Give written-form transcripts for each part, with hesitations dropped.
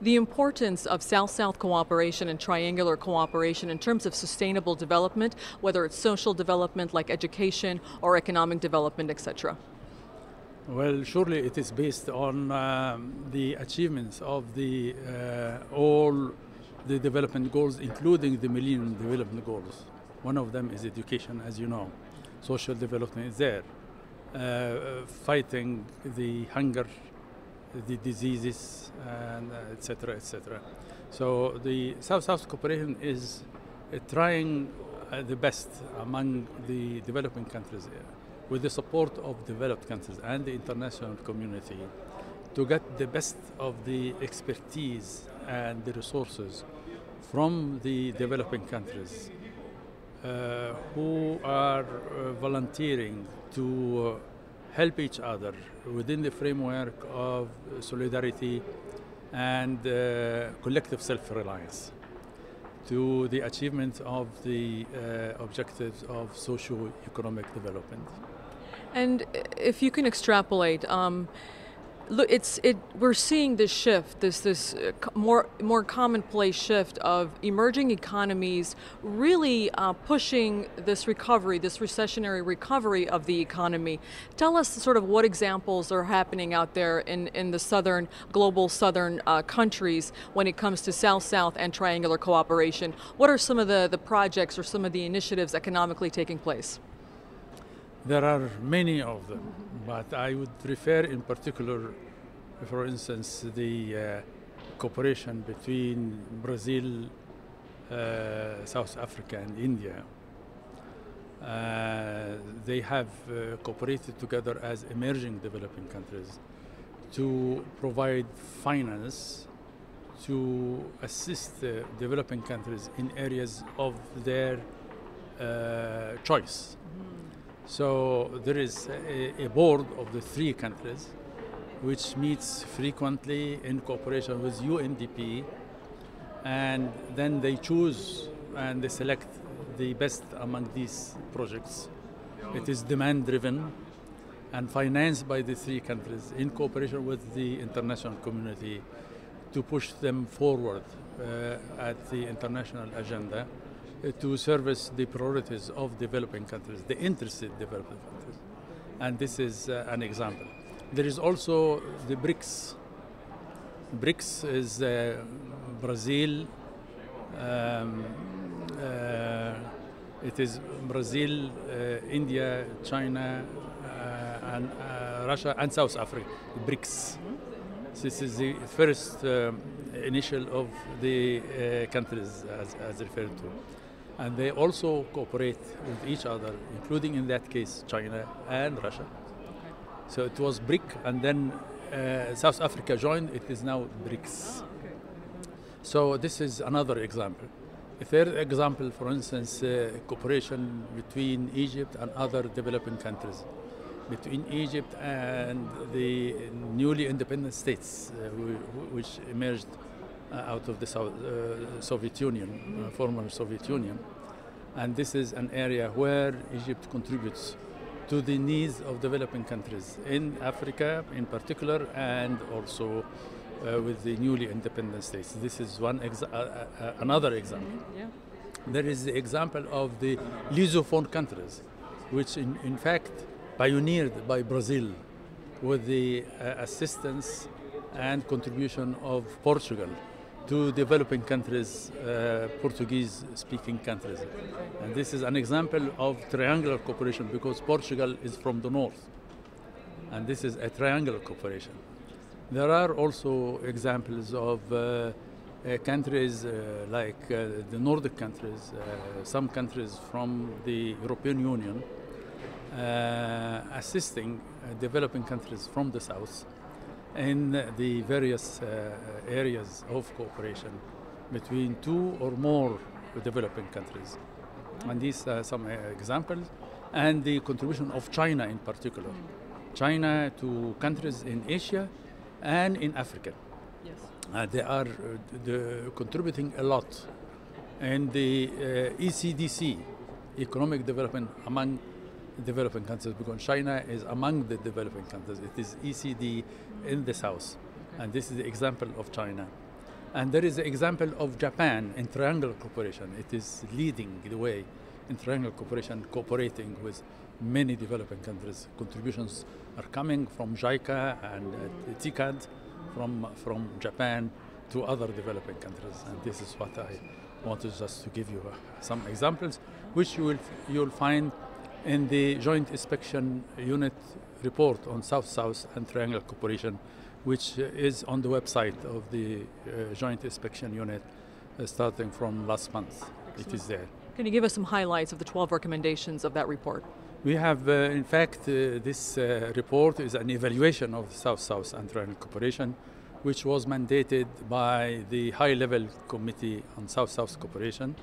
The importance of South-South cooperation and triangular cooperation in terms of sustainable development, whether it's social development like education or economic development, etc. Well, surely it is based on the achievements of the all the development goals, including the Millennium Development Goals. One of them is education, as you know. Social development is there. Fighting the hunger, the diseases, and etc., etc. So the South-South cooperation is trying the best among the developing countries with the support of developed countries and the international community to get the best of the expertise and the resources from the developing countries who are volunteering to help each other within the framework of solidarity and collective self-reliance to the achievement of the objectives of socio-economic development. And if you can extrapolate, look, we're seeing this shift, this more commonplace shift of emerging economies really pushing this recovery, this recessionary recovery of the economy. Tell us sort of what examples are happening out there in the global southern countries when it comes to South-South and triangular cooperation. What are some of the projects or some of the initiatives economically taking place? There are many of them, but I would refer in particular, for instance, the cooperation between Brazil, South Africa, and India. They have cooperated together as emerging developing countries to provide finance to assist developing countries in areas of their choice. So there is a board of the three countries which meets frequently in cooperation with UNDP, and then they choose and they select the best among these projects. It is demand driven and financed by the three countries in cooperation with the international community to push them forward at the international agenda to service the priorities of developing countries, the interested developing countries. And this is an example. There is also the BRICS. BRICS is Brazil, it is Brazil, India, China, and Russia, and South Africa, the BRICS. This is the first initial of the countries as referred to. And they also cooperate with each other, including in that case China and Russia. So it was BRIC, and then South Africa joined. It is now BRICS. So this is another example. A third example, for instance, cooperation between Egypt and other developing countries, between Egypt and the newly independent states which emerged out of the Soviet Union, former Soviet Union. And this is an area where Egypt contributes to the needs of developing countries in Africa in particular, and also with the newly independent states. This is another example. Yeah. There is the example of the Lusophone countries, which in fact pioneered by Brazil with the assistance and contribution of Portugal to developing countries, Portuguese-speaking countries. And this is an example of triangular cooperation because Portugal is from the north, and this is a triangular cooperation. There are also examples of countries like the Nordic countries, some countries from the European Union, assisting developing countries from the south in the various areas of cooperation between two or more developing countries. And these are some examples, and the contribution of China in particular. China to countries in Asia and in Africa. Yes. They are contributing a lot in the ECDC, economic development among developing countries, because China is among the developing countries. It is ECD in the south, and this is the example of China. And there is an example of Japan in triangular cooperation. It is leading the way in triangular cooperation, cooperating with many developing countries. Contributions are coming from JICA and TICAD from Japan to other developing countries. And this is what I wanted just to give you some examples, which you'll find in the Joint Inspection Unit report on South-South and Triangular Cooperation, which is on the website of the Joint Inspection Unit starting from last month. Excellent. It is there. Can you give us some highlights of the 12 recommendations of that report? We have, in fact, this report is an evaluation of South-South and Triangular Cooperation, which was mandated by the High-Level Committee on South-South Cooperation,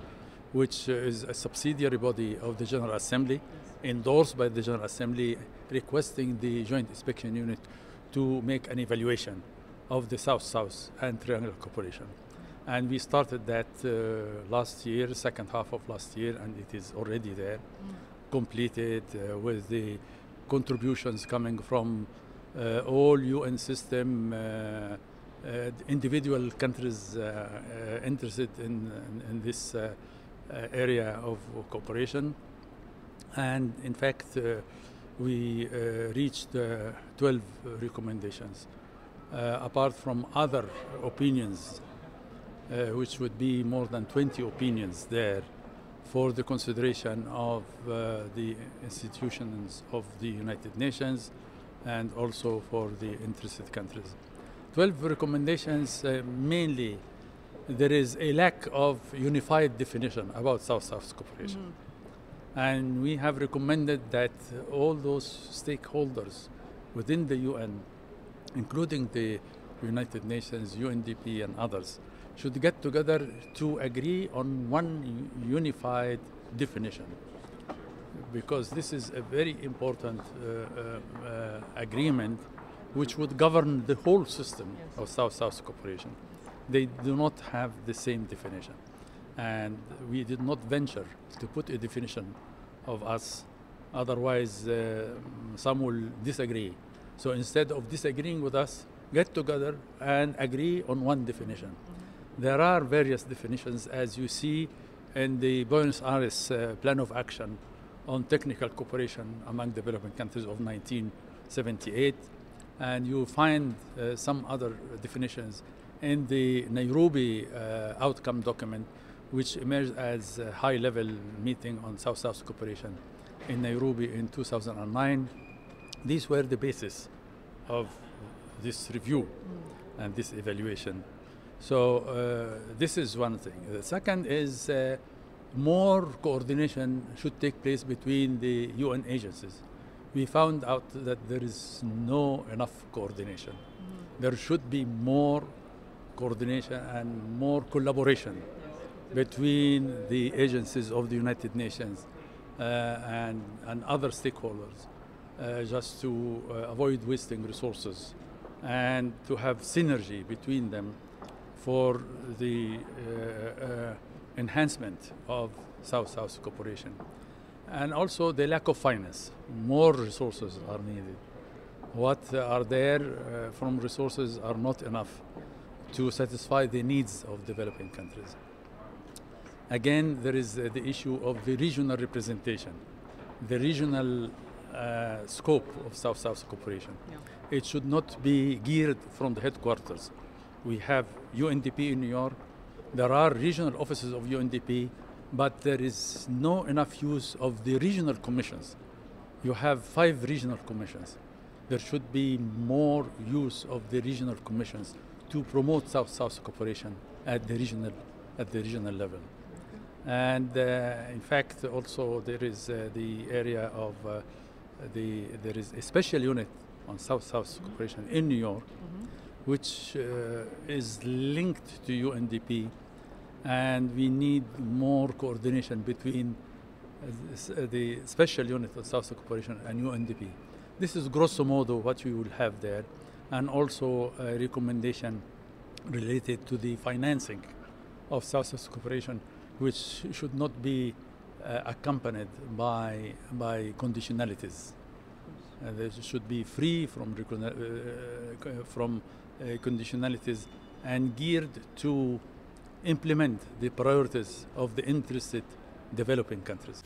which is a subsidiary body of the General Assembly, endorsed by the General Assembly, requesting the Joint Inspection Unit to make an evaluation of the South-South and Triangular Cooperation. And we started that last year, second half of last year, and it is already there, completed with the contributions coming from all UN system, individual countries interested in this area of cooperation. And in fact, we reached 12 recommendations, apart from other opinions, which would be more than 20 opinions there for the consideration of the institutions of the United Nations and also for the interested countries. 12 recommendations, mainly there is a lack of unified definition about South-South cooperation. Mm-hmm. And we have recommended that all those stakeholders within the UN, including the United Nations, UNDP and others, should get together to agree on one unified definition, because this is a very important agreement which would govern the whole system of South-South cooperation. They do not have the same definition, and we did not venture to put a definition of us, otherwise some will disagree. So instead of disagreeing with us, get together and agree on one definition. There are various definitions, as you see in the Buenos Aires Plan of Action on Technical Cooperation among Developing Countries of 1978, and you find some other definitions in the Nairobi Outcome Document, which emerged as a high-level meeting on South-South cooperation in Nairobi in 2009. These were the basis of this review and this evaluation. So this is one thing. The second is more coordination should take place between the UN agencies. We found out that there is no enough coordination. There should be more coordination and more collaboration between the agencies of the United Nations and other stakeholders, just to avoid wasting resources and to have synergy between them for the enhancement of South-South cooperation. And also the lack of finance. More resources are needed. What are there from resources are not enough to satisfy the needs of developing countries. Again, there is the issue of the regional representation, the regional scope of South-South cooperation. Yeah. It should not be geared from the headquarters. We have UNDP in New York. There are regional offices of UNDP, but there is no enough use of the regional commissions. You have 5 regional commissions. There should be more use of the regional commissions to promote South-South cooperation at the regional level. And in fact, also there is the area of there is a special unit on South-South cooperation in New York, which is linked to UNDP, and we need more coordination between the special unit of South-South cooperation and UNDP. This is grosso modo what we will have there, and also a recommendation related to the financing of South-South cooperation, which should not be accompanied by conditionalities. They should be free from conditionalities and geared to implement the priorities of the interested developing countries.